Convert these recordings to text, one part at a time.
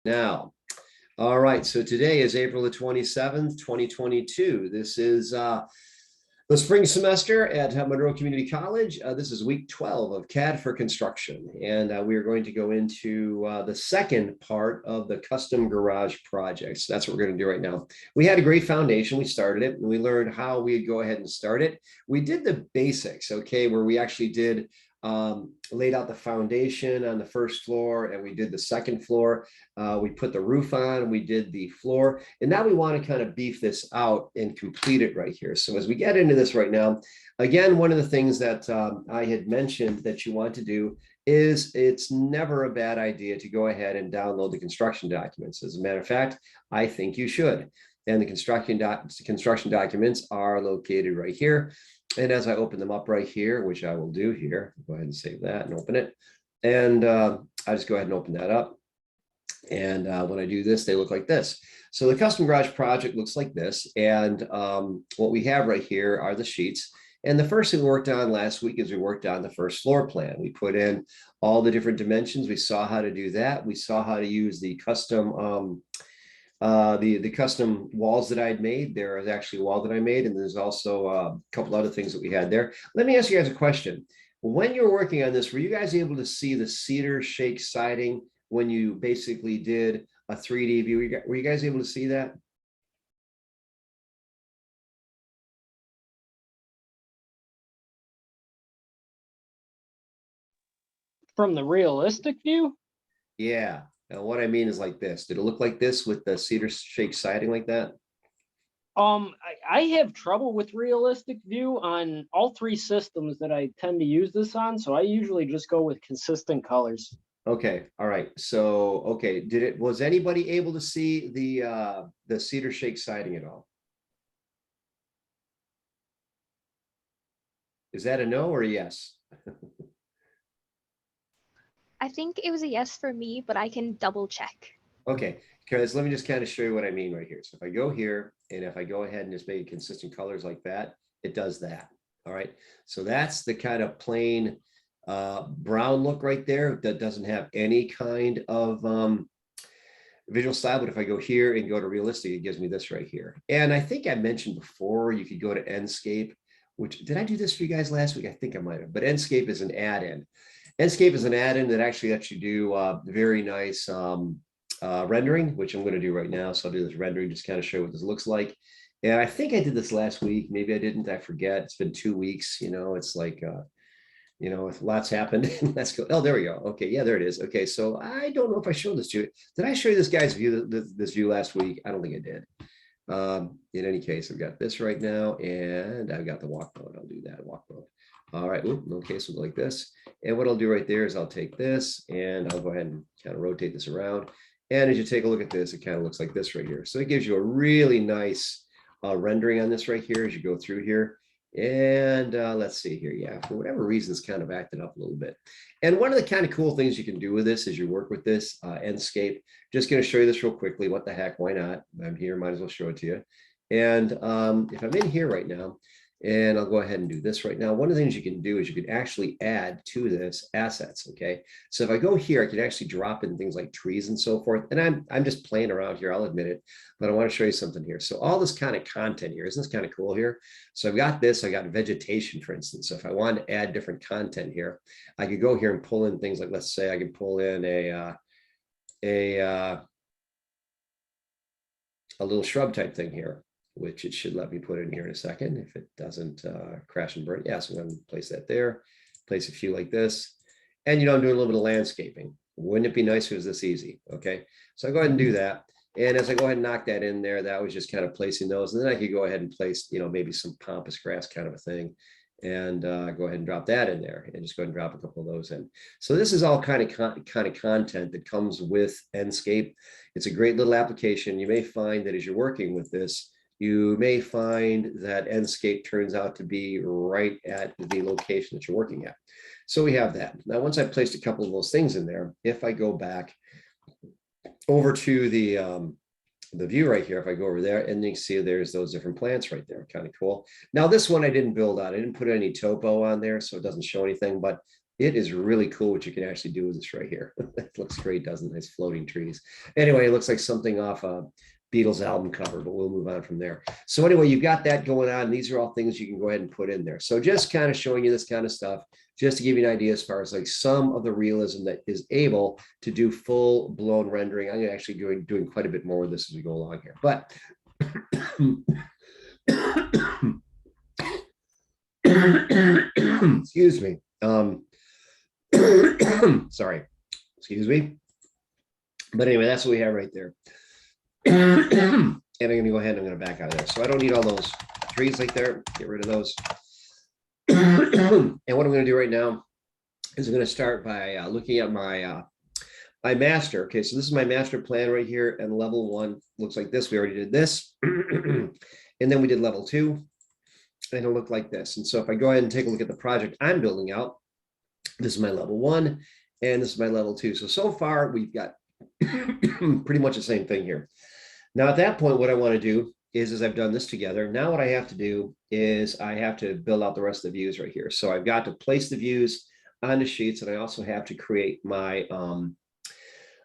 Now, all right, so today is April the 27th, 2022. This is the spring semester at Monroe Community College. This is week 12 of CAD for construction, and we are going to go into the second part of the custom garage projects. That's what we're going to do right now. We had a great foundation. We started it, and we learned how we'd go ahead and start it. We did the basics, okay, where we actually did laid out the foundation on the first floor, and we did the second floor. We put the roof on, we did the floor, and now we want to kind of beef this out and complete it right here. So as we get into this right now, again, one of the things that I had mentioned that you want to do is it's never a bad idea to go ahead and download the construction documents. As a matter of fact, I think you should. And the construction documents are located right here. And as I open them up right here, which I will do here, go ahead and save that and open it. And I just go ahead and open that up. And when I do this, they look like this. So the custom garage project looks like this. And what we have right here are the sheets. And the first thing we worked on last week is we worked on the first floor plan. We put in all the different dimensions. We saw how to do that. We saw how to use the custom the custom walls that I'd made. There is actually a wall that I made, and there's also a couple other things that we had there. Let me ask you guys a question. When you're working on this, were you guys able to see the cedar shake siding when you basically did a 3D view? Were you guys able to see that? From the realistic view? Yeah. Now, what I mean is like this. Did it look like this with the cedar shake siding like that? I have trouble with realistic view on all three systems that I tend to use this on, so I usually just go with consistent colors. Okay, all right. So, okay, was anybody able to see the cedar shake siding at all? Is that a no or a yes? I think it was a yes for me, but I can double check. Okay, because let me just kind of show you what I mean right here. So if I go here and if I go ahead and just make consistent colors like that, it does that. All right, so that's the kind of plain brown look right there that doesn't have any kind of visual style. But if I go here and go to realistic, it gives me this right here. And I think I mentioned before you could go to Enscape, which did I do this for you guys last week? I think I might have, but Enscape is an add-in. Enscape is an add-in that actually lets you do very nice rendering, which I'm going to do right now. So I'll do this rendering, just kind of show what this looks like. And I think I did this last week. Maybe I didn't. I forget. It's been 2 weeks. You know, it's like, you know, lots happened. Let's go. Oh, there we go. Okay. Yeah, there it is. Okay. So I don't know if I showed this to you. Did I show you this guy's view, this view last week? I don't think I did. In any case, I've got this right now, and I've got the walk mode. I'll do that walk mode. All right, okay, so like this. And what I'll do right there is I'll take this and I'll go ahead and kind of rotate this around. And as you take a look at this, it kind of looks like this right here. So it gives you a really nice rendering on this right here as you go through here. And let's see here. Yeah, for whatever reason, it's kind of acted up a little bit. And one of the kind of cool things you can do with this as you work with this Enscape, just going to show you this real quickly. What the heck? Why not? I'm here. Might as well show it to you. And if I'm in here right now, and I'll go ahead and do this right now. One of the things you can do is you can actually add to this assets. Okay, so if I go here, I can actually drop in things like trees and so forth. And I'm just playing around here, I'll admit it, but I want to show you something here. So all this kind of content here, isn't this kind of cool here? So I've got this, I got vegetation, for instance. So if I wanted to add different content here, I could go here and pull in things like, let's say I could pull in a little shrub type thing here, which it should let me put in here in a second if it doesn't crash and burn. Yeah, so I'm going to place that there, place a few like this. And, you know, I'm doing a little bit of landscaping. Wouldn't it be nice if it was this easy? Okay, so I go ahead and do that. And as I go ahead and knock that in there, that was just kind of placing those. And then I could go ahead and place, you know, maybe some pampas grass kind of a thing. And go ahead and drop that in there and just go ahead and drop a couple of those in. So this is all kind of content that comes with Enscape. It's a great little application. You may find that as you're working with this, you may find that Enscape turns out to be right at the location that you're working at. So we have that. Now, once I've placed a couple of those things in there, if I go back over to the view right here, if I go over there, and you can see there's those different plants right there, kind of cool. Now, this one I didn't build on. I didn't put any topo on there, so it doesn't show anything, but It is really cool what you can actually do with this right here. It looks great, doesn't it? Nice floating trees. Anyway, it looks like something off a Beatles album cover, but we'll move on from there. So anyway, you've got that going on. These are all things you can go ahead and put in there. So just kind of showing you this kind of stuff, just to give you an idea as far as like some of the realism that is able to do full blown rendering. I'm actually doing quite a bit more with this as we go along here, but excuse me. Sorry, excuse me. But anyway, that's what we have right there. And I'm going to go ahead and I'm going to back out of there. So I don't need all those trees like there. Get rid of those. And what I'm going to do right now is I'm going to start by looking at my my master. Okay, so this is my master plan right here, and level 1 looks like this. We already did this. And then we did level 2, and it'll look like this. And so if I go ahead and take a look at the project I'm building out, this is my level 1, and this is my level 2. So far we've got pretty much the same thing here. Now at that point, what I want to do is I've done this together. Now what I have to do is I have to build out the rest of the views right here. So I've got to place the views on the sheets, and I also have to create my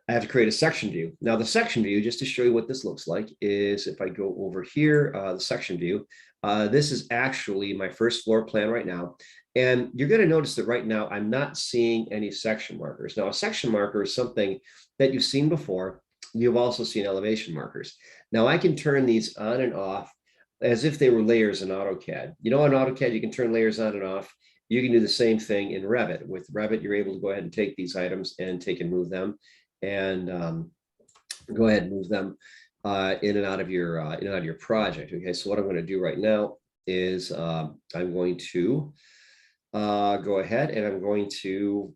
I have to create a section view. Now the section view, just to show you what this looks like, is if I go over here, the section view, this is actually my first floor plan right now. And you're going to notice that right now I'm not seeing any section markers. Now a section marker is something that you've seen before. You've also seen elevation markers. Now I can turn these on and off as if they were layers in AutoCAD. You know, in AutoCAD, you can turn layers on and off. You can do the same thing in Revit. With Revit, you're able to go ahead and take these items and take and move them, and go ahead and move them in and out of your project. Okay, so what I'm going to do right now is I'm going to go ahead and I'm going to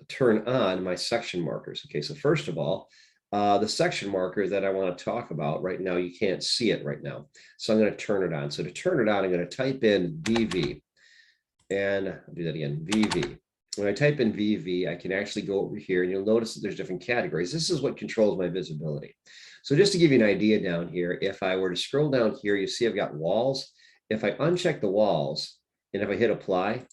turn on my section markers. Okay, so first of all, the section marker that I want to talk about right now, you can't see it right now. So I'm going to turn it on. So to turn it on, I'm going to type in VV, and I'll do that again, VV. When I type in VV, I can actually go over here, and you'll notice that there's different categories. This is what controls my visibility. So just to give you an idea down here, if I were to scroll down here, you see I've got walls. If I uncheck the walls, and if I hit apply,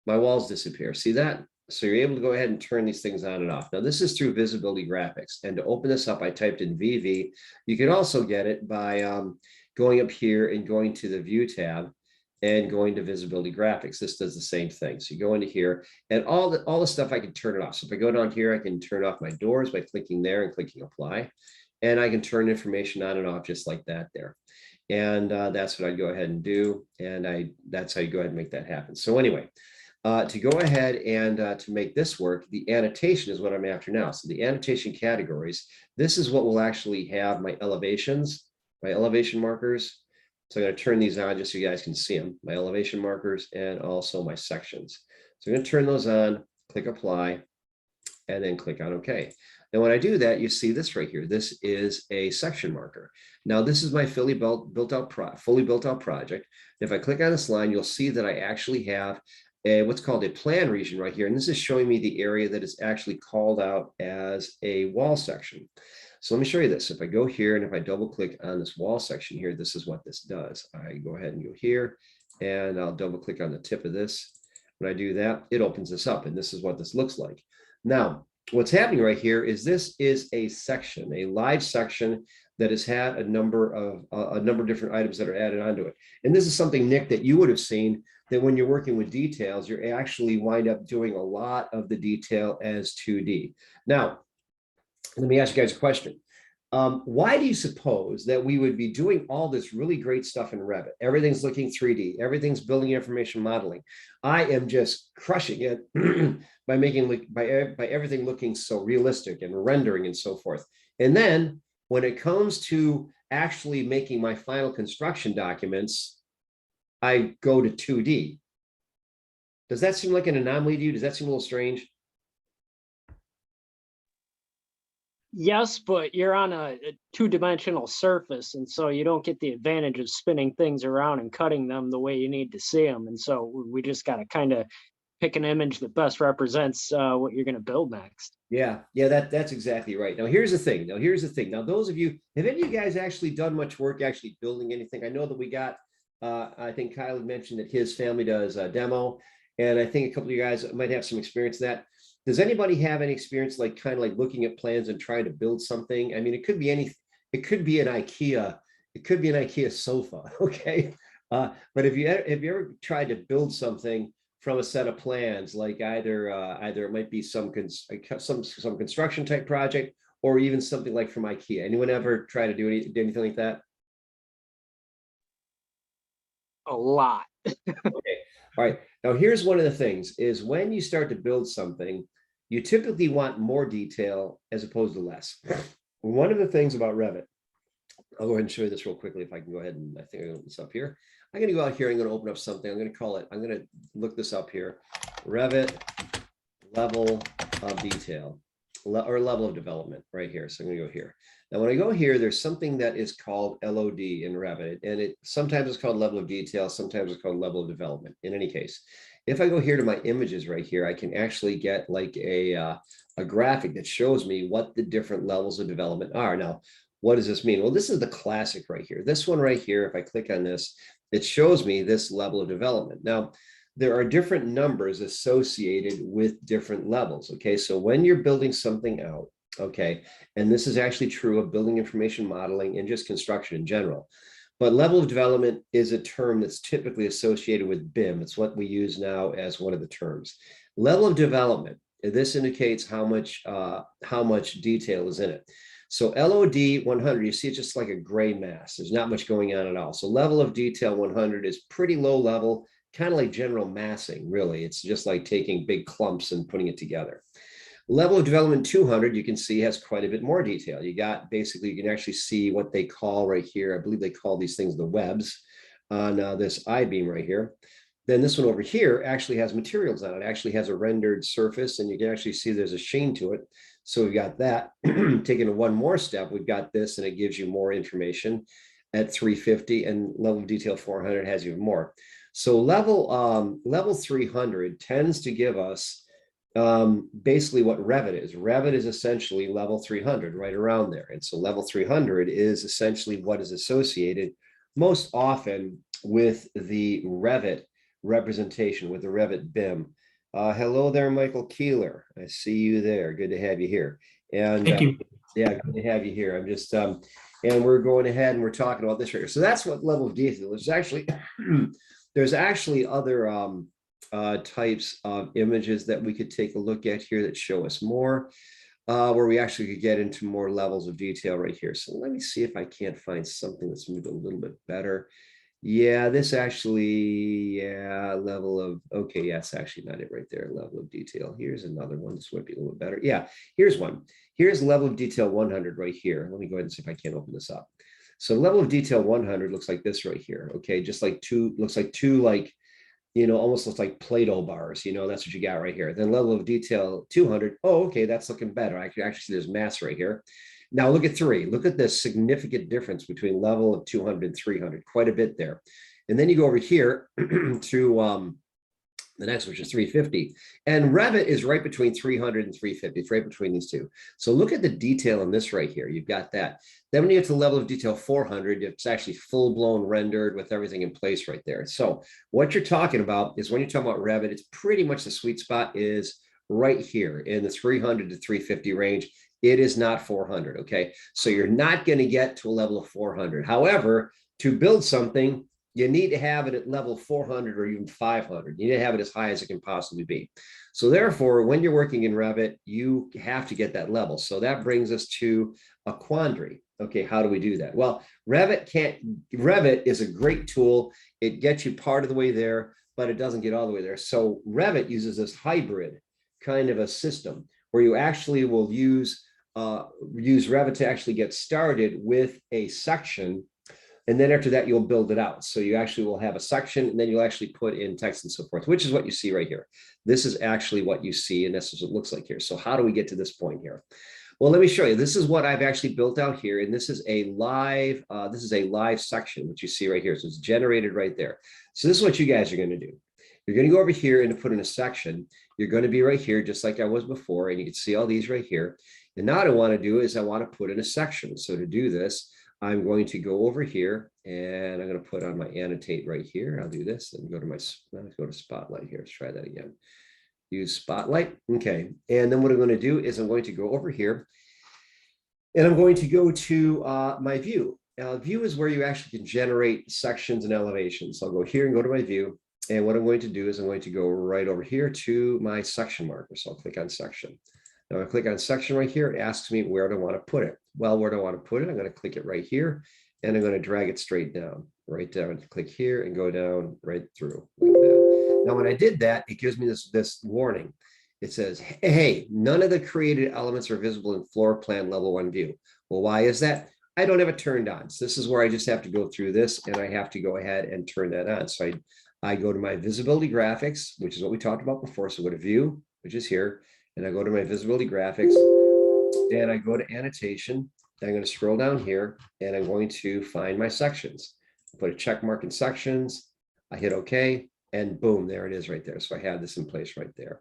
my walls disappear. See that? So you're able to go ahead and turn these things on and off. Now this is through visibility graphics. And to open this up, I typed in VV. You can also get it by going up here and going to the view tab and going to visibility graphics. This does the same thing. So you go into here, and all the stuff I can turn it off. So if I go down here, I can turn off my doors by clicking there and clicking apply. And I can turn information on and off just like that there. And that's what I'd go ahead and do. And that's how you go ahead and make that happen. So anyway, to go ahead and to make this work, the annotation is what I'm after now. So the annotation categories, this is what will actually have my elevations, my elevation markers. So I'm going to turn these on just so you guys can see them, my elevation markers and also my sections. So I'm going to turn those on, click apply, and then click on OK. And when I do that, you see this right here. This is a section marker. Now this is my fully built out project. If I click on this line, you'll see that I actually have what's called a plan region right here. And this is showing me the area that is actually called out as a wall section. So let me show you this. If I go here and if I double click on this wall section here, this is what this does. I go ahead and go here and I'll double click on the tip of this. When I do that, it opens this up, and this is what this looks like. Now, what's happening right here is this is a section, a live section that has had a number of different items that are added onto it. And this is something, Nick, that you would have seen, that when you're working with details, you're actually wind up doing a lot of the detail as 2D. Now, let me ask you guys a question. Why do you suppose that we would be doing all this really great stuff in Revit? Everything's looking 3D, everything's building information modeling. I am just crushing it by making by everything looking so realistic and rendering and so forth. And then when it comes to actually making my final construction documents, I go to 2D. Does that seem like an anomaly to you? Does that seem a little strange? Yes, but you're on a two-dimensional surface, and so you don't get the advantage of spinning things around and cutting them the way you need to see them. And so we just got to kind of pick an image that best represents what you're going to build next. Yeah, that's exactly right. Now, here's the thing. Now, those of you, have any of you guys actually done much work actually building anything? I know that we got, I think Kyle had mentioned that his family does a demo. And I think a couple of you guys might have some experience in that. Does anybody have any experience like kind of like looking at plans and trying to build something? I mean, it could be any, it could be an IKEA, it could be an IKEA sofa, okay? But if you ever tried to build something from a set of plans, like either it might be some construction type project, or even something like from IKEA. Anyone ever try to do anything like that? A lot. Okay. All right. Now, here's one of the things is when you start to build something, you typically want more detail as opposed to less. One of the things about Revit, I'll go ahead and show you this real quickly if I can go ahead and I think I'm going to open this up here. I'm going to go out here. I'm going to open up something. I'm going to call it, I'm going to look this up here. Revit level of detail or level of development right here. So I'm going to go here. Now, when I go here, there's something that is called LOD in Revit, and it sometimes it's called level of detail, sometimes it's called level of development. In any case, if I go here to my images right here, I can actually get like a graphic that shows me what the different levels of development are. Now, what does this mean? Well, this is the classic right here. This one right here, if I click on this, it shows me this level of development. Now, there are different numbers associated with different levels. Okay, so when you're building something out, okay, and this is actually true of building information modeling and just construction in general, but level of development is a term that's typically associated with BIM. It's what we use now as one of the terms. Level of development, this indicates how much detail is in it. So LOD 100, you see it's just like a gray mass. There's not much going on at all. So level of detail 100 is pretty low level, kind of like general massing, really. It's just like taking big clumps and putting it together. Level of development 200, you can see has quite a bit more detail. You got basically, you can actually see what they call right here. I believe they call these things the webs on this I-beam right here. Then this one over here actually has materials on it. It actually has a rendered surface, and you can actually see there's a sheen to it. So we've got that. Taking one more step, we've got this, and it gives you more information at 350, and level of detail 400 has even more. So level 300 tends to give us basically what Revit is. Revit is essentially level 300, right around there. And so level 300 is essentially what is associated most often with the Revit representation, with the Revit BIM. Hello there, Michael Keeler. I see you there. Good to have you here. And Thank you. yeah, good to have you here. I'm just and we're going ahead and we're talking about this right here. So that's what level of detail is. Actually, there's actually other types of images that we could take a look at here that show us more, where we actually could get into more levels of detail right here. So let me see if I can't find something that's moved a little bit better. Yeah, this actually, yeah, level of, okay, yeah, it's actually not it right there, level of detail. Here's another one. This would be a little bit better. Yeah, here's one. Here's level of detail 100 right here. Let me go ahead and see if I can open this up. So level of detail 100 looks like this right here. Okay, just like looks like two like, you know, almost looks like Play-Doh bars, you know, that's what you got right here. Then level of detail 200. Oh, okay, that's looking better. I can actually see there's mass right here. Now look at 3. Look at the significant difference between level of 200 and 300, quite a bit there. And then you go over here to the next, which is 350. And Revit is right between 300 and 350. It's right between these two. So look at the detail in this right here. You've got that. Then when you get to the level of detail 400, it's actually full-blown rendered with everything in place right there. So what you're talking about is when you're talking about Revit, it's pretty much the sweet spot is right here in the 300 to 350 range. It is not 400, okay? So you're not going to get to a level of 400. However, to build something, you need to have it at level 400 or even 500. You need to have it as high as it can possibly be. So therefore, when you're working in Revit, you have to get that level. So that brings us to a quandary. Okay, how do we do that? Well, Revit is a great tool. It gets you part of the way there, but it doesn't get all the way there. So Revit uses this hybrid kind of a system where you actually will use Revit to actually get started with a section. And then after that, you'll build it out. So you actually will have a section, and then you'll actually put in text and so forth, which is what you see right here. This is actually what you see, and this is what it looks like here. So how do we get to this point here? Well, let me show you. This is what I've actually built out here, and this is a live section, which you see right here. So it's generated right there. So this is what you guys are going to do. You're going to go over here and put in a section. You're going to be right here, just like I was before, and you can see all these right here. And now what I want to do is I want to put in a section. So to do this, I'm going to go over here and I'm going to put on my annotate right here. I'll do this and go to let's go to Spotlight here. Let's try that again. Use Spotlight. Okay. And then what I'm going to do is I'm going to go over here and I'm going to go to my view. View is where you actually can generate sections and elevations. So I'll go here and go to my view. And what I'm going to do is I'm going to go right over here to my section marker. So I'll click on section. Now I click on section right here. It asks me where do I want to put it. Well, where do I want to put it? I'm going to click it right here and I'm going to drag it straight down, right down. Click here and go down right through like that. Now, when I did that, it gives me this warning. It says, hey, none of the created elements are visible in floor plan level 1 view. Well, why is that? I don't have it turned on. So this is where I just have to go through this and I have to go ahead and turn that on. So I go to my visibility graphics, which is what we talked about before. So go to view, which is here, and I go to my visibility graphics and I go to annotation. I'm going to scroll down here and I'm going to find my sections. Put a check mark in sections. I hit OK and boom, there it is right there. So I have this in place right there.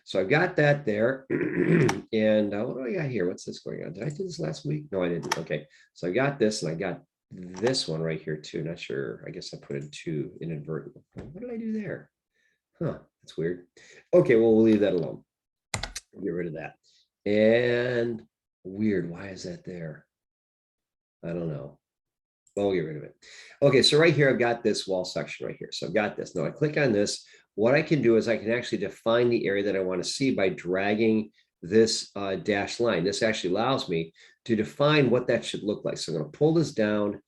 So I've got that there. And what do I got here? What's this going on? Did I do this last week? No, I didn't. Okay. So I got this and I got this one right here too. Not sure. I guess I put in 2 inadvertent. What did I do there? Huh, that's weird. Okay, well, we'll leave that alone. Get rid of that. And weird, why is that there? I don't know. Well, we'll get rid of it. Okay, so right here, I've got this wall section right here. So I've got this. Now I click on this. What I can do is I can actually define the area that I want to see by dragging this dashed line. This actually allows me to define what that should look like. So I'm going to pull this down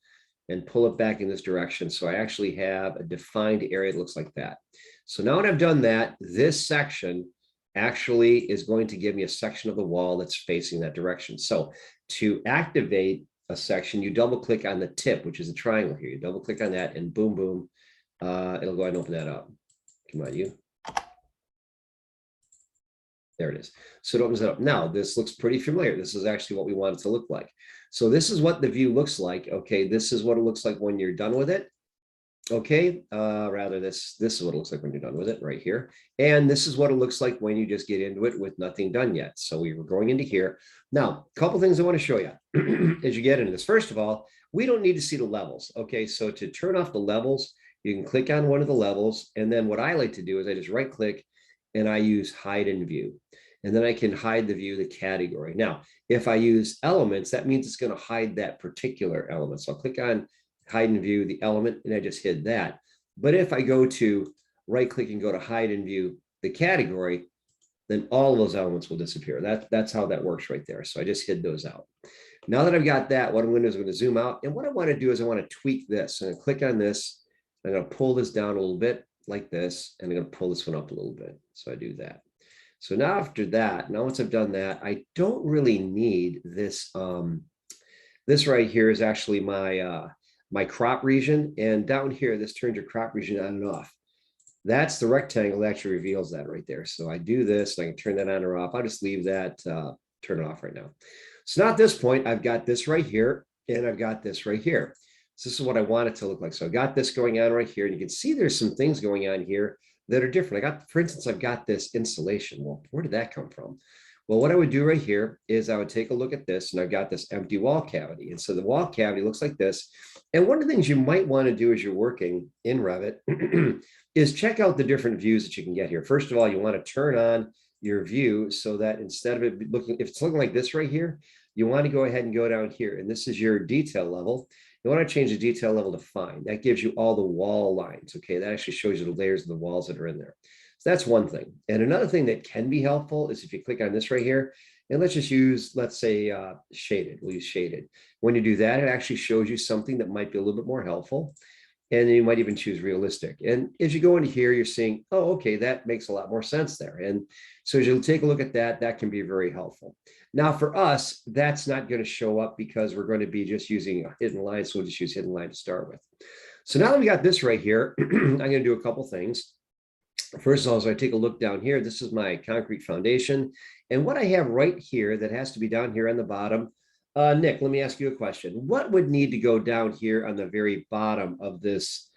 and pull it back in this direction. So I actually have a defined area that looks like that. So now that I've done that, this section actually is going to give me a section of the wall that's facing that direction. So to activate a section, you double click on the tip, which is a triangle here. You double click on that and boom, boom, it'll go ahead and open that up. Come on, you. There it is. So it opens it up. Now, this looks pretty familiar. This is actually what we want it to look like. So this is what the view looks like. Okay, this is what it looks like when you're done with it. Okay, rather this is what it looks like when you're done with it right here. And this is what it looks like when you just get into it with nothing done yet. So we were going into here. Now, a couple things I want to show you as you get into this. First of all, we don't need to see the levels. Okay, so to turn off the levels, you can click on one of the levels. And then what I like to do is I just right click and I use hide in view. And then I can hide the view, the category. Now, if I use elements, that means it's going to hide that particular element. So I'll click on hide and view the element, and I just hid that. But if I go to right click and go to hide and view the category, then all of those elements will disappear. That's how that works right there. So I just hid those out. Now that I've got that, what I'm going to do is I'm going to zoom out. And what I want to do is I want to tweak this. So I'm going to click on this. I'm going to pull this down a little bit like this, and I'm going to pull this one up a little bit. So I do that. So now after that, now once I've done that, I don't really need this. This right here is actually my my crop region, and down here, this turns your crop region on and off. That's the rectangle that actually reveals that right there. So I do this, and I can turn that on or off. I'll just leave that, turn it off right now. So now at this point, I've got this right here, and I've got this right here. So this is what I want it to look like. So I got this going on right here, and you can see there's some things going on here that are different. I got, for instance, I've got this insulation. Well, where did that come from? Well, what I would do right here is I would take a look at this, and I've got this empty wall cavity. And so the wall cavity looks like this. And one of the things you might want to do as you're working in Revit is check out the different views that you can get here. First of all, you want to turn on your view so that instead of it looking, if it's looking like this right here, you want to go ahead and go down here. And this is your detail level. You want to change the detail level to fine. That gives you all the wall lines. Okay, that actually shows you the layers of the walls that are in there. So that's one thing. And another thing that can be helpful is if you click on this right here, and let's just use, let's say shaded, we'll use shaded. When you do that, it actually shows you something that might be a little bit more helpful. And then you might even choose realistic. And as you go into here, you're seeing, oh, okay, that makes a lot more sense there. And so as you'll take a look at that, that can be very helpful. Now for us, that's not going to show up because we're going to be just using a hidden line. So we'll just use hidden line to start with. So now that we got this right here, I'm going to do a couple things. First of all, as I take a look down here, this is my concrete foundation. And what I have right here that has to be down here on the bottom, Nick, let me ask you a question. What would need to go down here on the very bottom of this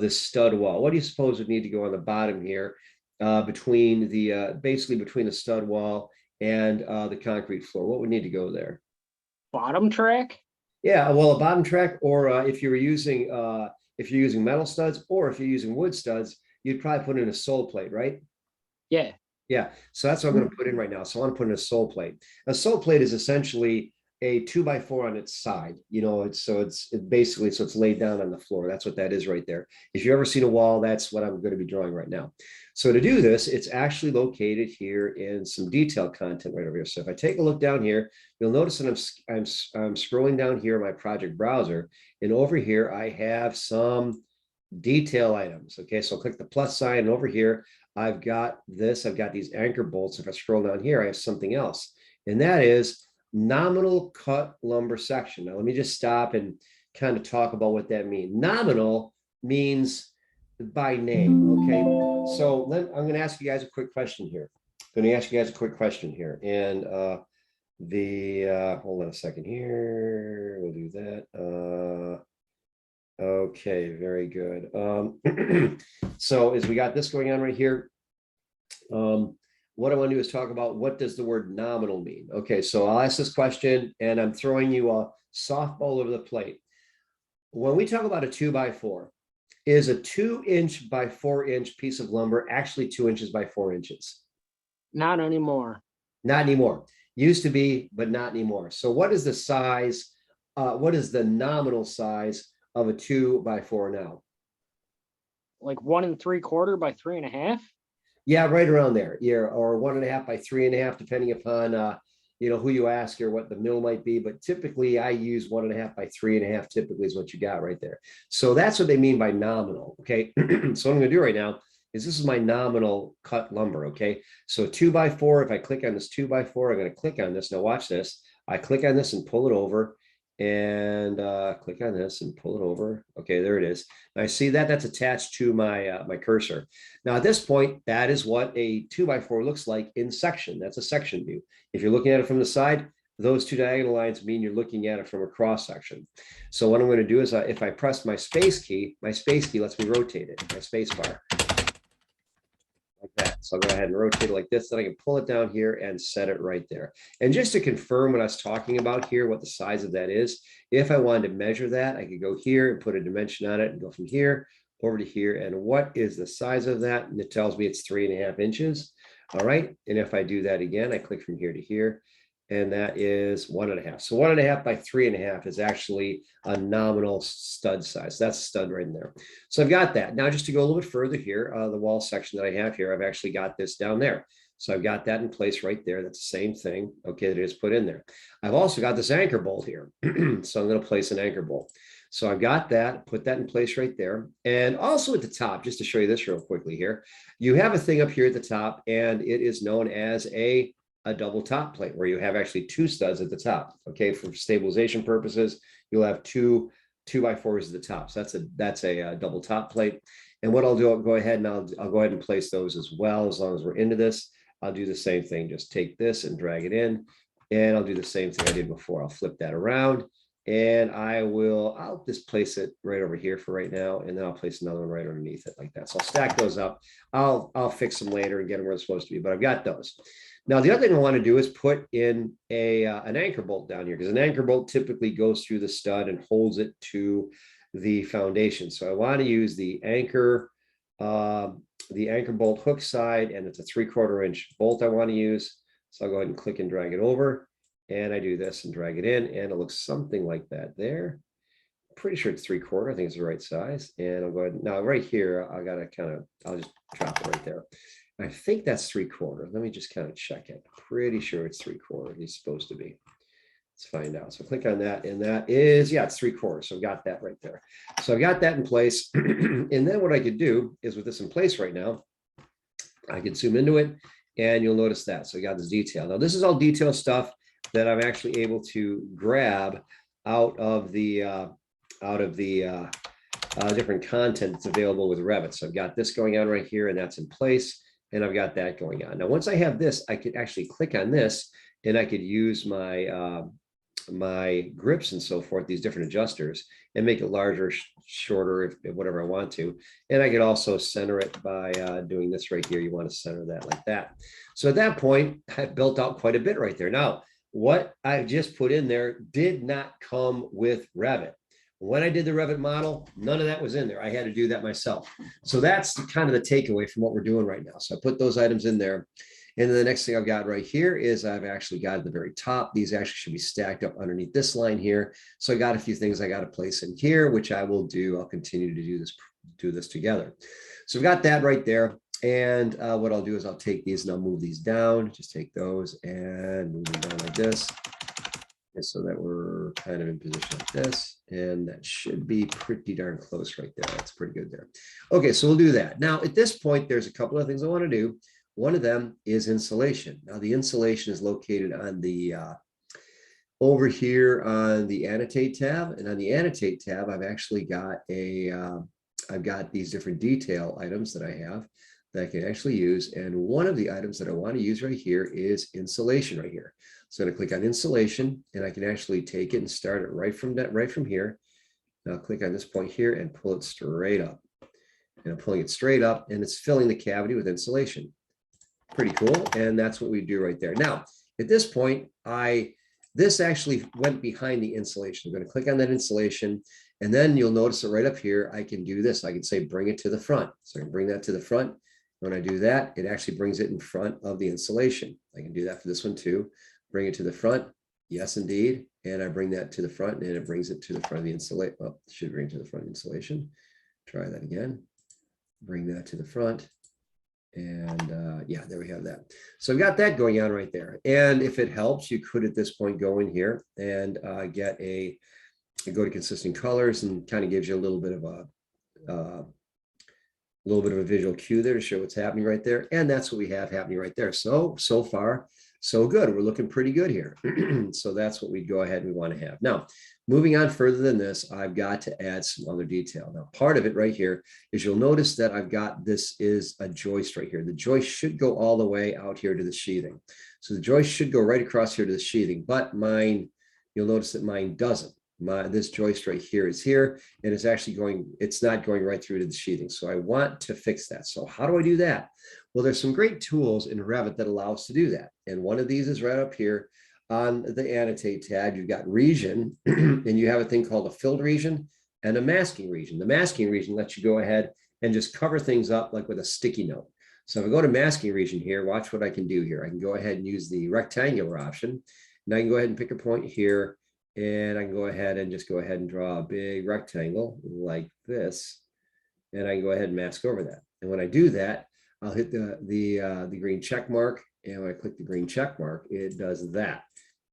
stud wall? What do you suppose would need to go on the bottom here between the, basically between the stud wall and the concrete floor? What would need to go there? Bottom track? Yeah, well, a bottom track, or if you were using if you're using metal studs, or if you're using wood studs, you'd probably put in a sole plate, right? Yeah. Yeah, so that's what I'm going to put in right now. So I want to put in a sole plate. A sole plate is essentially a 2x4 on its side. You know, it basically so it's laid down on the floor. That's what that is right there. If you've ever seen a wall, that's what I'm going to be drawing right now. So to do this, it's actually located here in some detail content right over here. So if I take a look down here, you'll notice that I'm scrolling down here in my project browser, and over here I have some detail items. Okay, so I'll click the plus sign, and over here I've got these anchor bolts. If I scroll down here, I have something else, and that is nominal cut lumber section. Now let me just stop and kind of talk about what that means. Nominal means by name. Okay, so I'm going to ask you guys a quick question here. And hold on a second here. We'll do that. Okay, very good. So as we got this going on right here, what I want to do is talk about what does the word nominal mean? Okay, so I'll ask this question, and I'm throwing you a softball over the plate. When we talk about a 2x4, is a 2-inch by 4-inch piece of lumber actually 2 inches by 4 inches? Not anymore. Not anymore. Used to be, but not anymore. So what is the size? What is the nominal size of a 2x4 now? Like 1 3/4 by 3.5. Yeah, right around there. Yeah, or 1.5 by 3.5, depending upon who you ask or what the mill might be. But typically, I use 1.5 by 3.5. Typically, is what you got right there. So that's what they mean by nominal. Okay, so what I'm going to do right now is this is my nominal cut lumber. Okay, so 2x4. If I click on this 2x4, I'm going to click on this. Now watch this. I click on this and pull it over, and click on this and pull it over. Okay, there it is. I see that that's attached to my my cursor. Now at this point, that is what a 2x4 looks like in section. That's a section view. If you're looking at it from the side, those two diagonal lines mean you're looking at it from a cross section. So what I'm going to do is if I press my space key lets me rotate it, my space bar. Like that. So I'll go ahead and rotate it like this. Then I can pull it down here and set it right there. And just to confirm what I was talking about here, what the size of that is, if I wanted to measure that, I could go here and put a dimension on it and go from here over to here. And what is the size of that? And it tells me it's 3.5 inches. All right. And if I do that again, I click from here to here, and that is 1.5. So 1.5 by 3.5 is actually a nominal stud size. That's a stud right in there. So I've got that. Now, just to go a little bit further here, the wall section that I have here, I've actually got this down there. So I've got that in place right there. That's the same thing. Okay, that is put in there. I've also got this anchor bolt here. So I'm going to place an anchor bolt. So I've got that, put that in place right there. And also at the top, just to show you this real quickly here, you have a thing up here at the top, and it is known as a double top plate, where you have actually two studs at the top. Okay, for stabilization purposes, you'll have two 2x4s at the top. So that's a double top plate. And what I'll do, I'll go ahead and place those as well. As long as we're into this, I'll do the same thing. Just take this and drag it in, and I'll do the same thing I did before. I'll flip that around, and I'll just place it right over here for right now, and then I'll place another one right underneath it like that. So I'll stack those up. I'll fix them later and get them where they're supposed to be, but I've got those. Now, the other thing I want to do is put in an anchor bolt down here, because an anchor bolt typically goes through the stud and holds it to the foundation. So I want to use the anchor bolt hook side, and it's a 3/4 inch bolt I want to use. So I'll go ahead and click and drag it over, and I do this and drag it in, and it looks something like that there. Pretty sure it's 3/4. I think it's the right size. And I'll go ahead. Now right here, I'll just drop it right there. I think that's 3/4. Let me just kind of check it. Pretty sure it's 3/4. It's supposed to be. Let's find out. So click on that, and that is, yeah, it's 3/4. So I've got that right there. So I've got that in place. And then what I could do is, with this in place right now, I can zoom into it, and you'll notice that. So I got this detail. Now this is all detail stuff that I'm actually able to grab out of the different content that's available with Revit. So I've got this going on right here, and that's in place. And I've got that going on. Now, once I have this, I could actually click on this, and I could use my my grips and so forth, these different adjusters, and make it larger, shorter, if whatever I want to. And I could also center it by doing this right here. You want to center that like that. So at that point, I've built out quite a bit right there. Now, what I've just put in there did not come with Revit. When I did the Revit model, none of that was in there. I had to do that myself. So that's kind of the takeaway from what we're doing right now. So I put those items in there. And then the next thing I've got right here is I've actually got at the very top, these actually should be stacked up underneath this line here. So I got a few things I got to place in here, which I will do. I'll continue to do this together. So we've got that right there. And what I'll do is I'll take these and I'll move these down, just take those and move them down like this. And so that we're kind of in position like this, and that should be pretty darn close right there. That's pretty good there. Okay, so we'll do that. Now, at this point, there's a couple of things I want to do. One of them is insulation. Now, the insulation is located on the over here on the annotate tab, and on the annotate tab, I've actually got I've got these different detail items that I have that I can actually use. And one of the items that I want to use right here is insulation right here. So I'm going to click on insulation, and I can actually take it and start it right from here. Now click on this point here and pull it straight up. And I'm pulling it straight up, and it's filling the cavity with insulation. Pretty cool. And that's what we do right there. Now, at this point, this actually went behind the insulation. I'm going to click on that insulation, and then you'll notice that right up here, I can do this. I can say, bring it to the front. So I can bring that to the front. When I do that, it actually brings it in front of the insulation. I can do that for this one too. Bring it to the front. Yes, indeed. And I bring that to the front, and it brings it to the front of the insulation. Well, it should bring it to the front of the insulation. Try that again. Bring that to the front. And yeah, there we have that. So I've got that going on right there. And if it helps, you could at this point go in here and go to consistent colors, and kind of gives you a little bit of a visual cue there to show what's happening right there. And that's what we have happening right there. So far, so good. We're looking pretty good here. So that's what we'd go ahead and we want to have. Now, moving on further than this, I've got to add some other detail. Now, part of it right here is you'll notice that I've got, this is a joist right here. The joist should go all the way out here to the sheathing. So the joist should go right across here to the sheathing, but mine, you'll notice that mine doesn't. This joist right here is here, and it's actually it's not going right through to the sheathing. So I want to fix that. So how do I do that? Well, there's some great tools in Revit that allow us to do that. And one of these is right up here on the annotate tab. You've got region, and you have a thing called a filled region and a masking region. The masking region lets you go ahead and just cover things up like with a sticky note. So if I go to masking region here, watch what I can do here. I can go ahead and use the rectangular option, and I can go ahead and pick a point here. And I can go ahead and just go ahead and draw a big rectangle like this. And I can go ahead and mask over that. And when I do that, I'll hit the green check mark. And when I click the green check mark, it does that.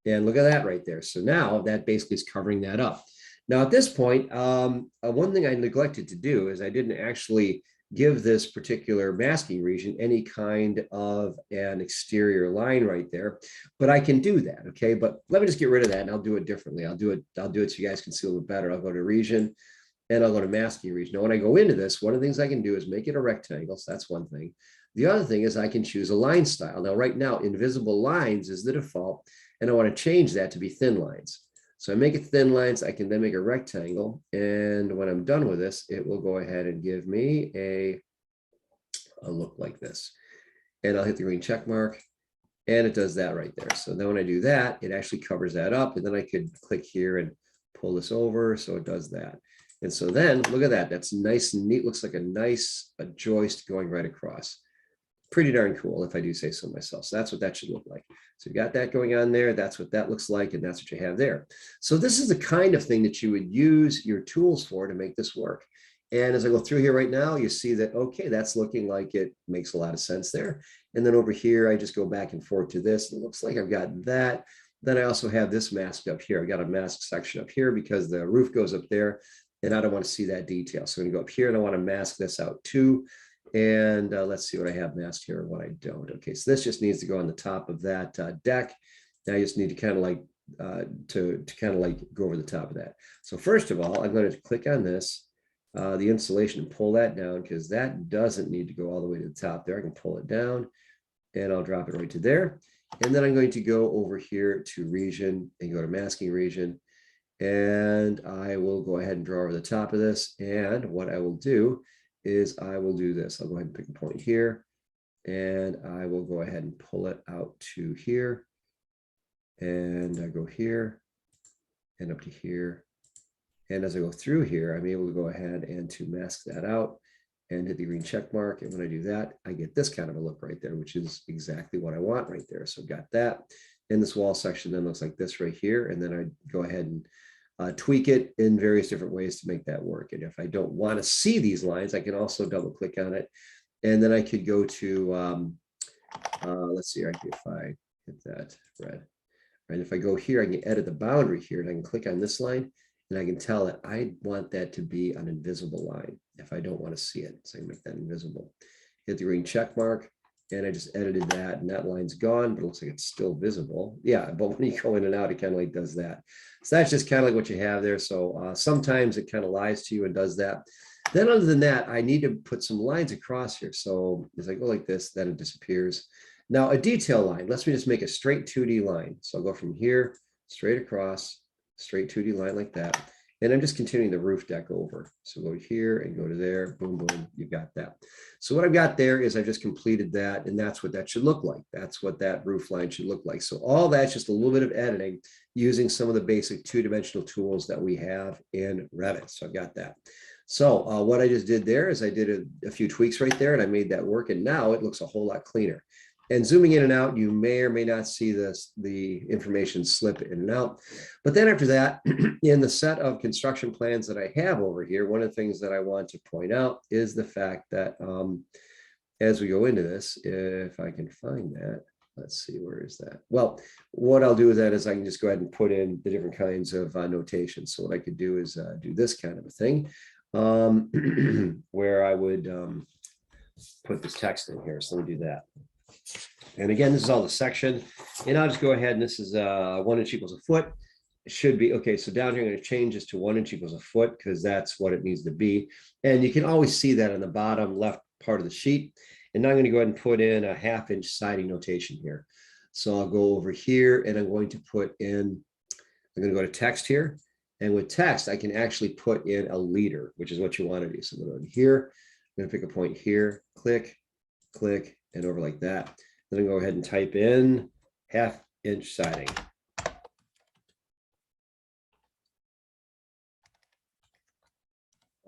And look at that right there. So now that basically is covering that up. Now at this point, one thing I neglected to do is I didn't actually give this particular masking region any kind of an exterior line right there, but I can do that. Okay, but let me just get rid of that, and I'll do it differently. I'll do it so you guys can see a little bit better. I'll go to region, and I'll go to masking region. Now, when I go into this, one of the things I can do is make it a rectangle. So that's one thing. The other thing is I can choose a line style. Now, right now, invisible lines is the default, and I want to change that to be thin lines. So I make it thin lines. I can then make a rectangle. And when I'm done with this, it will go ahead and give me a look like this. And I'll hit the green check mark, and it does that right there. So then when I do that, it actually covers that up. And then I could click here and pull this over. So it does that. And so then look at that. That's nice and neat. Looks like a nice joist going right across. Pretty darn cool, if I do say so myself. So that's what that should look like. So you've got that going on there. That's what that looks like. And that's what you have there. So this is the kind of thing that you would use your tools for to make this work. And as I go through here right now, you see that, okay, that's looking like it makes a lot of sense there. And then over here, I just go back and forth to this. It looks like I've got that. Then I also have this masked up here. I've got a mask section up here because the roof goes up there, and I don't want to see that detail. So I'm going to go up here, and I want to mask this out too. And let's see what I have masked here and what I don't. Okay, so this just needs to go on the top of that deck. Now I just need to kind of like go over the top of that. So first of all, I'm going to click on this, the insulation, and pull that down, because that doesn't need to go all the way to the top there. I can pull it down, and I'll drop it right to there. And then I'm going to go over here to region and go to masking region. And I will go ahead and draw over the top of this. And what I will do is I will do this. I'll go ahead and pick a point here, and I will go ahead and pull it out to here. And I go here and up to here. And as I go through here, I'm able to go ahead and to mask that out and hit the green check mark. And when I do that, I get this kind of a look right there, which is exactly what I want right there. So I've got that. And this wall section then looks like this right here. And then I go ahead and tweak it in various different ways to make that work. And if I don't want to see these lines, I can also double click on it. And then I could go to, let's see, if I hit that red, right? If I go here, I can edit the boundary here and I can click on this line and I can tell that I want that to be an invisible line if I don't want to see it. So I can make that invisible. Hit the green check mark and I just edited that and that line's gone, but it looks like it's still visible. Yeah, but when you go in and out, it kind of like does that. So that's just kind of like what you have there. So sometimes it kind of lies to you and does that. Then other than that, I need to put some lines across here. So as I go like this, then it disappears. Now a detail line, let's me just make a straight 2D line. So I'll go from here, straight across, straight 2D line like that. And I'm just continuing the roof deck over. So go here and go to there, boom, boom, you've got that. So what I've got there is I've just completed that and that's what that should look like. That's what that roof line should look like. So all that's just a little bit of editing using some of the basic two-dimensional tools that we have in Revit. So I've got that. So what I just did there is I did a few tweaks right there and I made that work. And now it looks a whole lot cleaner. And zooming in and out, you may or may not see the information slip in and out. But then after that, in the set of construction plans that I have over here, one of the things that I want to point out is the fact that as we go into this, if I can find that, let's see, where is that? Well, what I'll do with that is I can just go ahead and put in the different kinds of notation. So what I could do is do this kind of a thing where I would put this text in here. So let me do that. And again, this is all the section, and I'll just go ahead and this is 1 inch equals a foot. It should be okay. So down here, I'm going to change this to 1 inch equals a foot because that's what it needs to be. And you can always see that on the bottom left part of the sheet. And now I'm going to go ahead and put in a 1/2 inch siding notation here. So I'll go over here and I'm going to put in, I'm going to go to text here. And with text, I can actually put in a leader, which is what you want to do. So I'm going to go here, I'm going to pick a point here, click, click, and over like that. Then I go ahead and type in 1/2 inch siding.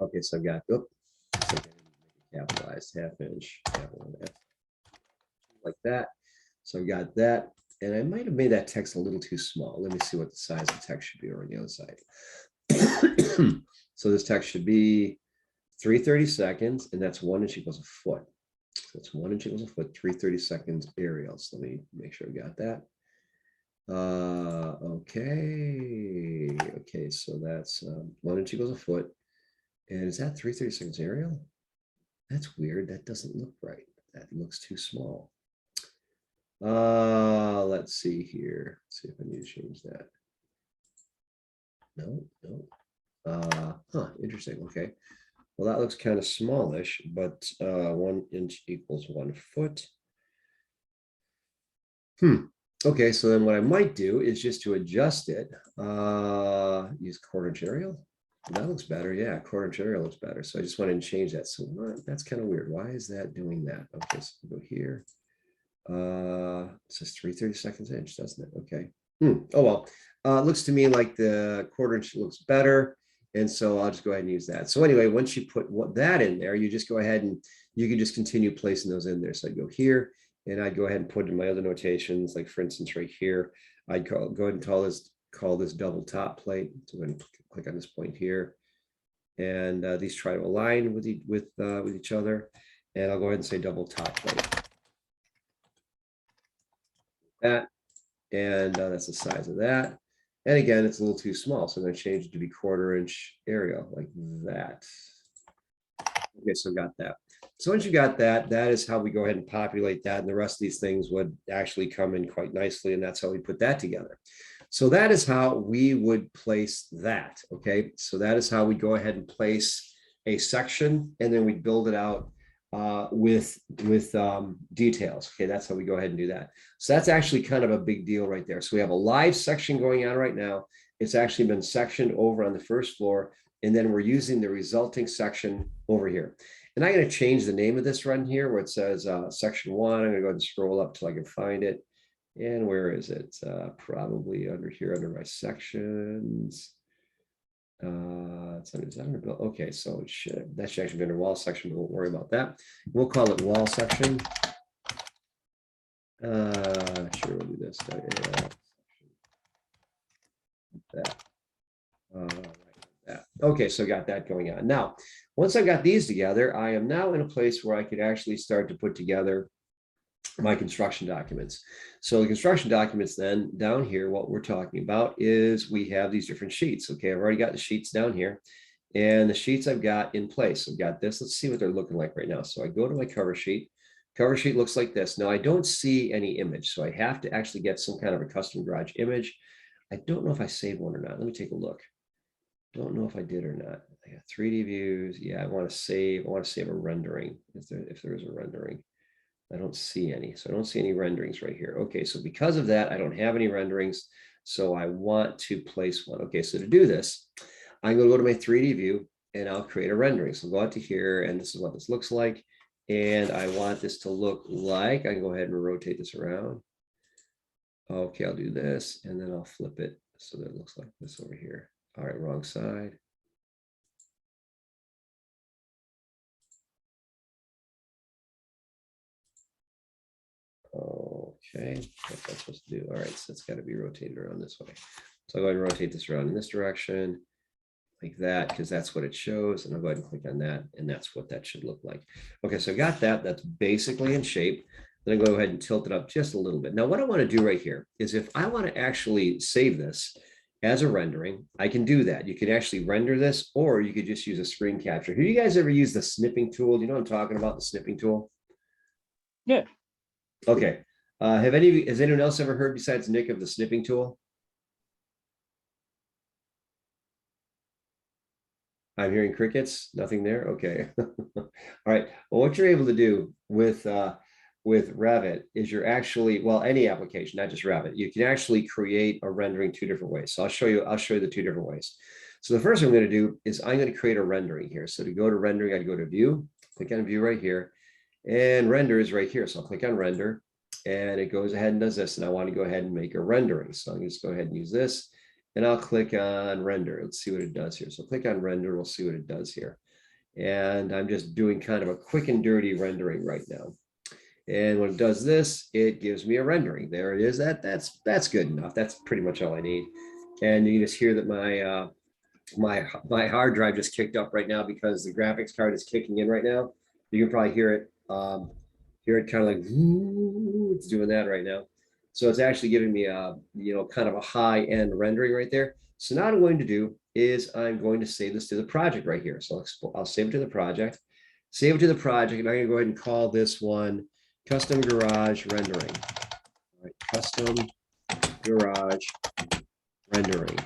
Okay, so I've got, capitalized 1/2 inch, like that. So I've got that. And I might have made that text a little too small. Let me see what the size of the text should be over on the other side. So this text should be 330 seconds, and that's 1 inch equals a foot. So that's 1 inch equals a foot, 330 seconds Arial. So let me make sure I got that. Okay, so that's 1 inch equals a foot. And is that 330 seconds Arial? That's weird. That doesn't look right. That looks too small. Let's see here. Let's see if I need to change that. No. Interesting. Okay. Well, that looks kind of smallish, but 1 inch equals 1 foot. Okay, so then what I might do is just to adjust it, use 1/4 inch Arial. That looks better. Yeah, 1/4 inch Arial looks better. So I just went and changed that. So that's kind of weird. Why is that doing that? Okay, so we'll go here. It says 330 seconds inch, doesn't it? Okay. Oh well. It looks to me like the 1/4 inch looks better. And so I'll just go ahead and use that. So anyway, once you put that in there, you just go ahead and you can just continue placing those in there. So I go here and I'd go ahead and put in my other notations, like for instance, right here, I'd go ahead and call this double top plate. So I'm going to click on this point here. And these try to align with each other. And I'll go ahead and say double top plate. That, and that's the size of that. And again, it's a little too small, so I'm going to change it to be 1/4 inch Arial like that. Okay, so got that. So once you got that, that is how we go ahead and populate that, and the rest of these things would actually come in quite nicely, and that's how we put that together. So that is how we would place that. Okay, so that is how we go ahead and place a section, and then we build it out with details. Okay, that's how we go ahead and do that. So that's actually kind of a big deal right there. So we have a live section going on right now. It's actually been sectioned over on the first floor, and then we're using the resulting section over here. And I'm going to change the name of this run here where it says section 1. I'm going to go ahead and scroll up till I can find it. And where is it? Probably under here, under my sections. It's under, is that under build? Okay, so it should, that should actually be under wall section, but don't worry about that. We'll call it wall section. Sure, we'll do this. That. Right, that. Okay, so got that going on. Now, once I got these together, I am now in a place where I could actually start to put together my construction documents. So the construction documents, then down here, what we're talking about is we have these different sheets. Okay, I've already got the sheets down here, and the sheets I've got in place. I've got this. Let's see what they're looking like right now. So I go to my cover sheet. Cover sheet looks like this. Now I don't see any image, so I have to actually get some kind of a custom garage image. I don't know if I saved one or not. Let me take a look. Don't know if I did or not. I got 3D views. Yeah, I want to save a rendering if there is a rendering. I don't see any. So I don't see any renderings right here. Okay, so because of that, I don't have any renderings. So I want to place one. Okay, so to do this, I'm going to go to my 3D view and I'll create a rendering. So go out to here, and this is what this looks like. And I want this to look like, I can go ahead and rotate this around. Okay, I'll do this, and then I'll flip it so that it looks like this over here. All right, wrong side. Okay, what's that supposed to do? All right, so it's got to be rotated around this way. So I'll go ahead and rotate this around in this direction, like that, because that's what it shows. And I'll go ahead and click on that, and that's what that should look like. Okay, so I got that. That's basically in shape. Then I go ahead and tilt it up just a little bit. Now, what I want to do right here is if I want to actually save this as a rendering, I can do that. You can actually render this, or you could just use a screen capture. Have you guys ever used the snipping tool? Do you know what I'm talking about, the snipping tool? Yeah. Okay. Has anyone else ever heard besides Nick of the snipping tool? I'm hearing crickets, nothing there. Okay. All right. Well, what you're able to do with Revit is you're actually, well, any application, not just Revit, you can actually create a rendering two different ways. So I'll show you the two different ways. So the first thing I'm going to do is I'm going to create a rendering here. So to go to rendering, I go to view, click on view right here, and render is right here. So I'll click on render, and it goes ahead and does this. And I want to go ahead and make a rendering. So I'm going to just go ahead and use this. And I'll click on render. Let's see what it does here. So click on render. We'll see what it does here. And I'm just doing kind of a quick and dirty rendering right now. And when it does this, it gives me a rendering. There it is. That's good enough. That's pretty much all I need. And you can just hear that my hard drive just kicked up right now because the graphics card is kicking in right now. You can probably hear it. Hear it kind of like it's doing that right now. So it's actually giving me a, kind of a high end rendering right there. So now what I'm going to do is I'm going to save this to the project right here. So I'll save it to the project, and I'm going to go ahead and call this one custom garage rendering. All right, custom garage rendering.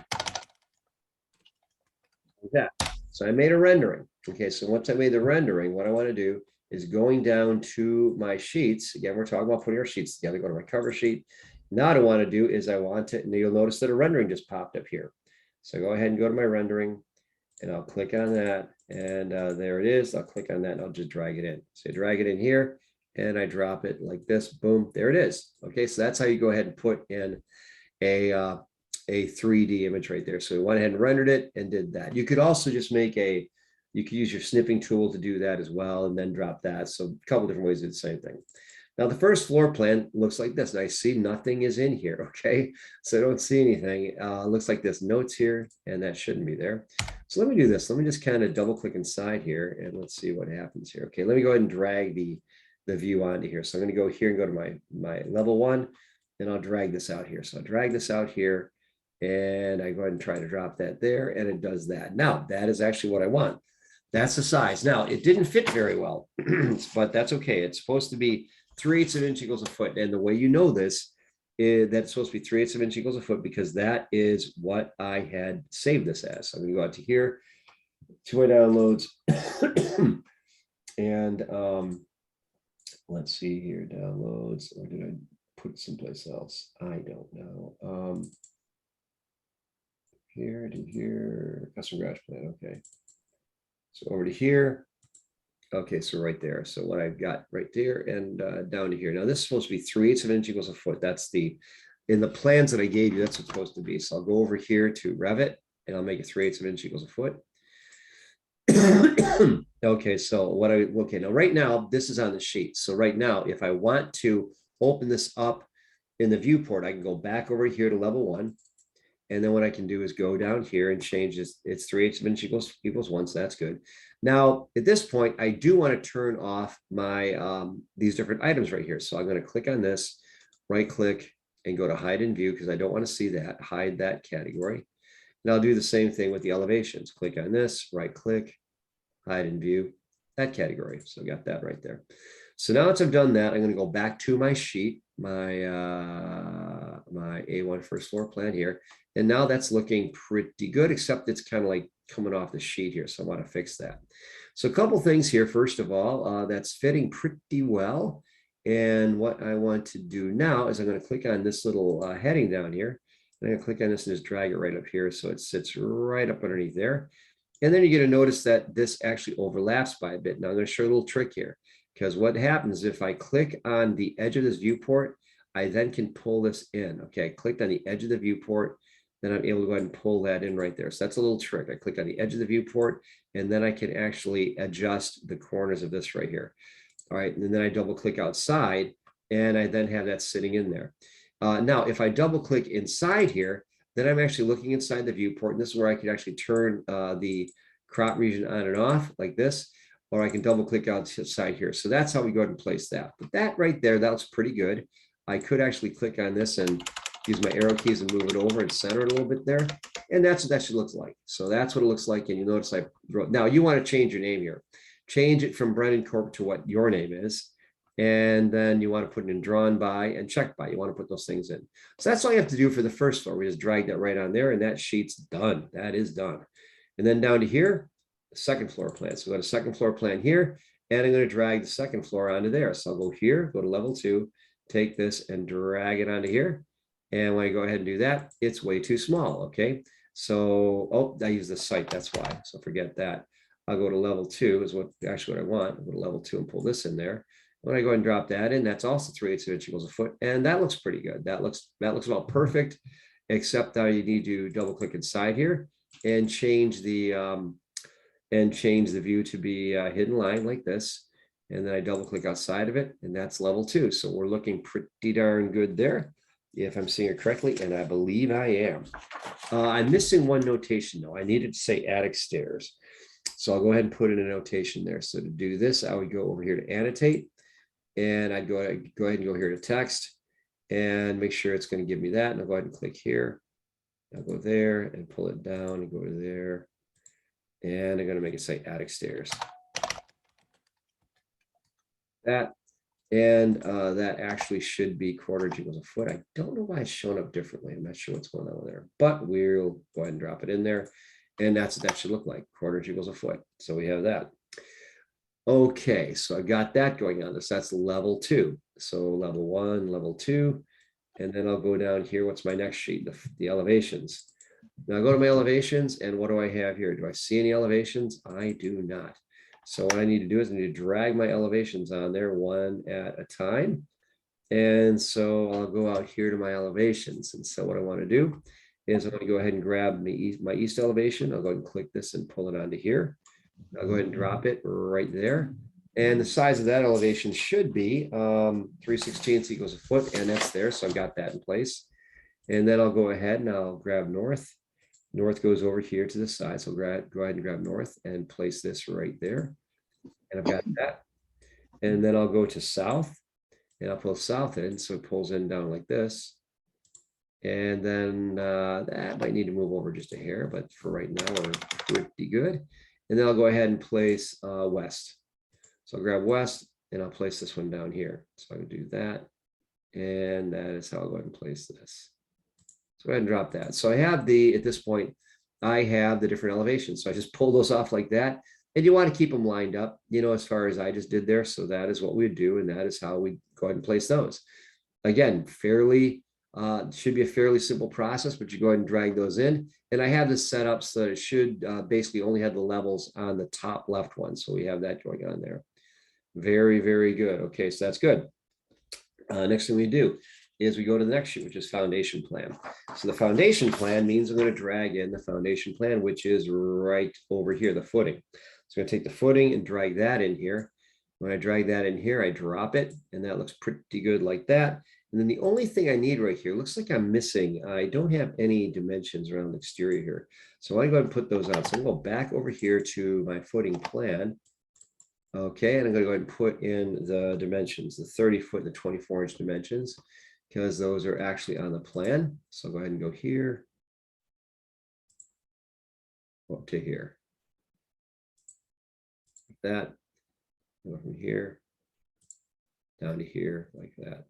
Like that. So I made a rendering. Okay, so once I made the rendering, what I want to do is going down to my sheets. Again, we're talking about putting our sheets together. Go to my cover sheet. Now what I want to do is I want to, and you'll notice that a rendering just popped up here. So go ahead and go to my rendering, and I'll click on that, and there it is. I'll click on that, and I'll just drag it in. So I drag it in here, and I drop it like this. Boom, there it is. Okay, so that's how you go ahead and put in a 3D image right there. So we went ahead and rendered it and did that. You could also just you could use your snipping tool to do that as well, and then drop that. So a couple different ways to do the same thing. Now the first floor plan looks like this. And I see nothing is in here, okay? So I don't see anything. It looks like this notes here, and that shouldn't be there. So let me do this. Let me just kind of double click inside here, and let's see what happens here. Okay, let me go ahead and drag the view onto here. So I'm going to go here and go to my level 1, and I'll drag this out here. So I'll drag this out here, and I go ahead and try to drop that there, and it does that. Now that is actually what I want. That's the size. Now it didn't fit very well, but that's okay. It's supposed to be 3/8 of an inch equals a foot. And the way you know this is that it's supposed to be 3/8 of an inch equals a foot, because that is what I had saved this as. So I'm going to go out to here to my downloads. And let's see here, downloads. Or did I put it someplace else? I don't know. Here to here, custom garage plan. Okay. So over to here, Okay, so right there. So what I've got right there and down to here. Now this is supposed to be 3/8 of an inch equals a foot. That's in the plans that I gave you, that's what's supposed to be. So I'll go over here to Revit and I'll make it 3/8 of an inch equals a foot. Okay, so okay, now right now, this is on the sheet. So right now, if I want to open this up in the viewport, I can go back over here to level 1. And then what I can do is go down here and change this. It's 3/8 of an inch equals 1, so that's good. Now, at this point, I do want to turn off my these different items right here. So I'm going to click on this, right click, and go to hide in view because I don't want to see that, hide that category. And I'll do the same thing with the elevations. Click on this, right click, hide in view, that category. So I got that right there. So now once I've done that, I'm going to go back to my sheet, my A1 first floor plan here. And now that's looking pretty good, except it's kind of like coming off the sheet here. So I want to fix that. So a couple things here. First of all, that's fitting pretty well. And what I want to do now is I'm going to click on this little heading down here. I'm going to click on this and just drag it right up here. So it sits right up underneath there. And then you're going to notice that this actually overlaps by a bit. Now I'm going to show you a little trick here, because what happens if I click on the edge of this viewport, I then can pull this in. Okay, I clicked on the edge of the viewport, then I'm able to go ahead and pull that in right there. So that's a little trick. I click on the edge of the viewport, and then I can actually adjust the corners of this right here. All right, and then I double click outside, and I then have that sitting in there. Now, if I double click inside here, then I'm actually looking inside the viewport, and this is where I can actually turn the crop region on and off like this, or I can double click outside here. So that's how we go ahead and place that. But that right there, that looks pretty good. I could actually click on this and use my arrow keys and move it over and center it a little bit there. And that's what that should look like. So that's what it looks like. And you notice I wrote, now you want to change your name here. Change it from Brennan Corp to what your name is. And then you want to put it in drawn by and check by. You want to put those things in. So that's all you have to do for the first floor. We just drag that right on there and that sheet's done. That is done. And then down to here, second floor plan. So we got a second floor plan here, and I'm going to drag the second floor onto there. So I'll go here, go to level 2, take this and drag it onto here. And when I go ahead and do that, it's way too small. Okay. So, oh, I use the site. That's why. So forget that. I'll go to level 2 is what actually what I want. I'll go to level 2 and pull this in there. When I go ahead and drop that in, that's also 3/8 of an inch equals a foot. And that looks pretty good. That looks about perfect, except that you need to double click inside here and change the view to be hidden line like this. And then I double click outside of it, and that's level 2. So we're looking pretty darn good there, if I'm seeing it correctly, and I believe I am. I'm missing one notation though. I needed to say attic stairs. So I'll go ahead and put in a notation there. So to do this, I would go over here to annotate, and I'd go ahead and go here to text and make sure it's going to give me that. And I'll go ahead and click here. I'll go there and pull it down and go to there. And I'm going to make it say attic stairs. That, and that actually should be 1/4 equals a foot. I don't know why it's showing up differently. I'm not sure what's going on there, but we'll go ahead and drop it in there. And that's what that should look like, 1/4 equals a foot. So we have that. Okay, so I got that going on. So that's level 2. So level 1, level 2, and then I'll go down here. What's my next sheet? The elevations. Now I go to my elevations, and what do I have here? Do I see any elevations? I do not. So what I need to do is I need to drag my elevations on there one at a time. And so I'll go out here to my elevations. And so what I want to do is I'm going to go ahead and grab my east elevation. I'll go ahead and click this and pull it onto here. I'll go ahead and drop it right there. And the size of that elevation should be 3/16 equals a foot, and that's there. So I've got that in place. And then I'll go ahead and I'll grab north. North goes over here to the side. So go ahead and grab north and place this right there. And I've got that. And then I'll go to south, and I'll pull south in. So it pulls in down like this. And then that might need to move over just a hair, but for right now, we're pretty good. And then I'll go ahead and place west. So I'll grab west, and I'll place this one down here. So I can do that. And that is how I'll go ahead and place this. So go ahead and drop that. So I have at this point, I have the different elevations. So I just pull those off like that. And you want to keep them lined up, as far as I just did there. So that is what we do. And that is how we go ahead and place those. Again, fairly It should be a fairly simple process, but you go ahead and drag those in. And I have this set up so that it should basically only have the levels on the top left one. So we have that going on there. Very, very good. Okay, so that's good. Next thing we do is we go to the next sheet, which is foundation plan. So the foundation plan means I'm going to drag in the foundation plan, which is right over here, the footing. So I'm going to take the footing and drag that in here. When I drag that in here, I drop it, and that looks pretty good like that. And then the only thing I need right here, looks like I'm missing, I don't have any dimensions around the exterior here. So I go ahead and put those on. So I'm going to go back over here to my footing plan. Okay, and I'm going to go ahead and put in the dimensions, the 30-foot and the 24-inch dimensions, because those are actually on the plan. So I'll go ahead and go here, up to here. Like that. Go from here down to here like that.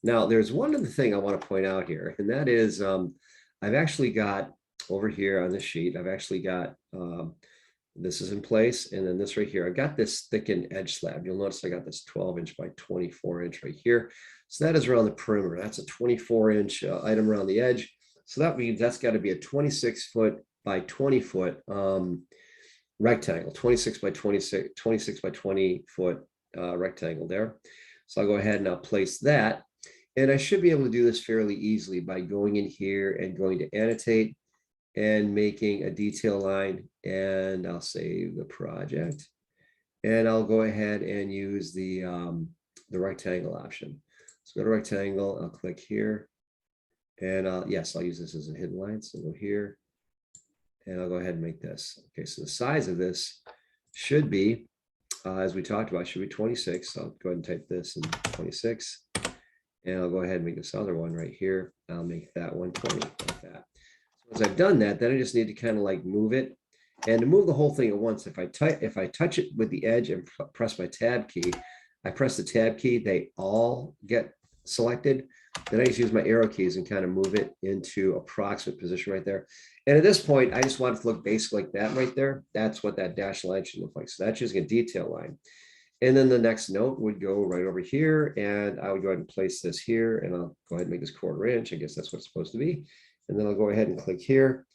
Now, there's one other thing I want to point out here, and that is I've actually got over here on this sheet, I've actually got this is in place, and then this right here, I've got this thickened edge slab. You'll notice I got this 12-inch by 24-inch right here. So that is around the perimeter. That's a 24-inch item around the edge. So that means that's got to be a 26-foot by 20-foot rectangle, 26 by 20-foot rectangle there. So I'll go ahead and I'll place that. And I should be able to do this fairly easily by going in here and going to annotate and making a detail line. And I'll save the project. And I'll go ahead and use the rectangle option. So go to rectangle, I'll click here. And yes, I'll use this as a hidden line. So go here. And I'll go ahead and make this. Okay, so the size of this should be, as we talked about, should be 26. So I'll go ahead and type this in 26. And I'll go ahead and make this other one right here. I'll make that 120 like that. So once I've done that, then I just need to kind of like move it. And to move the whole thing at once, if I touch it with the edge and press my tab key, I press the tab key, they all get selected. Then I just use my arrow keys and kind of move it into approximate position right there. And at this point, I just want it to look basically like that right there. That's what that dashed line should look like. So that's using a detail line. And then the next note would go right over here, and I would go ahead and place this here, and I'll go ahead and make this 1/4 inch. I guess that's what it's supposed to be. And then I'll go ahead and click here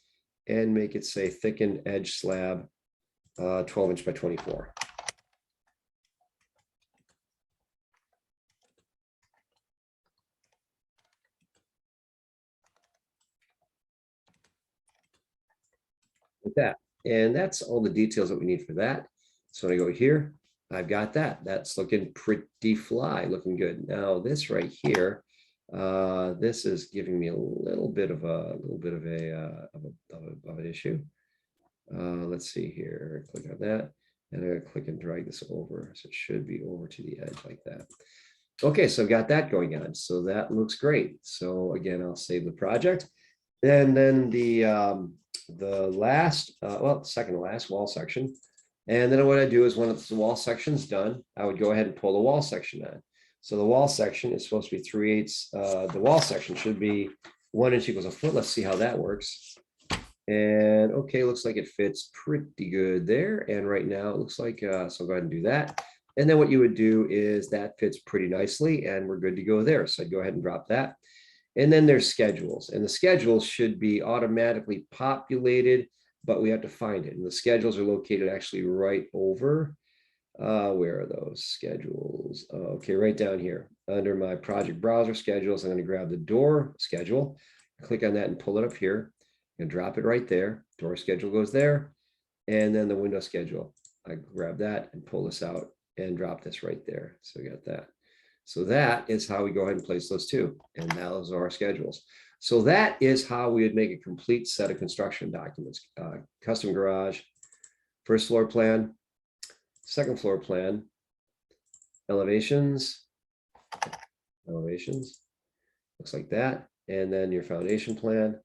and make it say thickened edge slab, 12-inch by 24. Like that. And that's all the details that we need for that. So when I go here, I've got that. That's looking pretty fly, looking good. Now this right here, this is giving me a little bit of an issue. Let's see here. Click on that, and I'm gonna click and drag this over. So it should be over to the edge like that. Okay, so I've got that going on. So that looks great. So again, I'll save the project, and then the last, well, second to last wall section. And then what I do is when the wall section's done, I would go ahead and pull the wall section on. So the wall section is supposed to be 3/8. The wall section should be 1 inch equals a foot. Let's see how that works. And okay, looks like it fits pretty good there. And right now it looks like, so go ahead and do that. And then what you would do is that fits pretty nicely and we're good to go there. So I'd go ahead and drop that. And then there's schedules, and the schedules should be automatically populated, but we have to find it. And the schedules are located actually right over, where are those schedules? Okay, right down here under my project browser schedules. I'm going to grab the door schedule, click on that and pull it up here and drop it right there. Door schedule goes there. And then the window schedule, I grab that and pull this out and drop this right there. So we got that. So that is how we go ahead and place those two. And those are our schedules. So that is how we would make a complete set of construction documents. Custom garage, first floor plan, second floor plan, elevations, looks like that. And then your foundation plan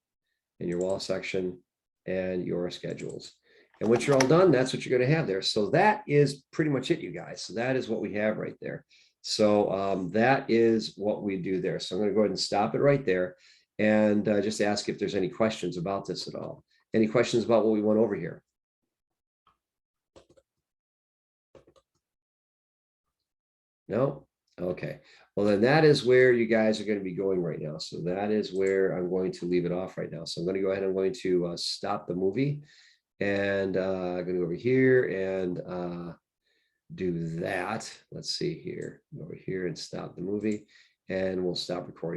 and your wall section and your schedules. And once you're all done, that's what you're going to have there. So that is pretty much it, you guys. So that is what we have right there. So that is what we do there. So I'm going to go ahead and stop it right there and just ask if there's any questions about this at all. Any questions about what we went over here? No? Okay, well then that is where you guys are going to be going right now. So that is where I'm going to leave it off right now. So I'm going to go ahead. I'm going to stop the movie, and I'm going to go over here and do that. Let's see here, over here and stop the movie, and we'll stop recording.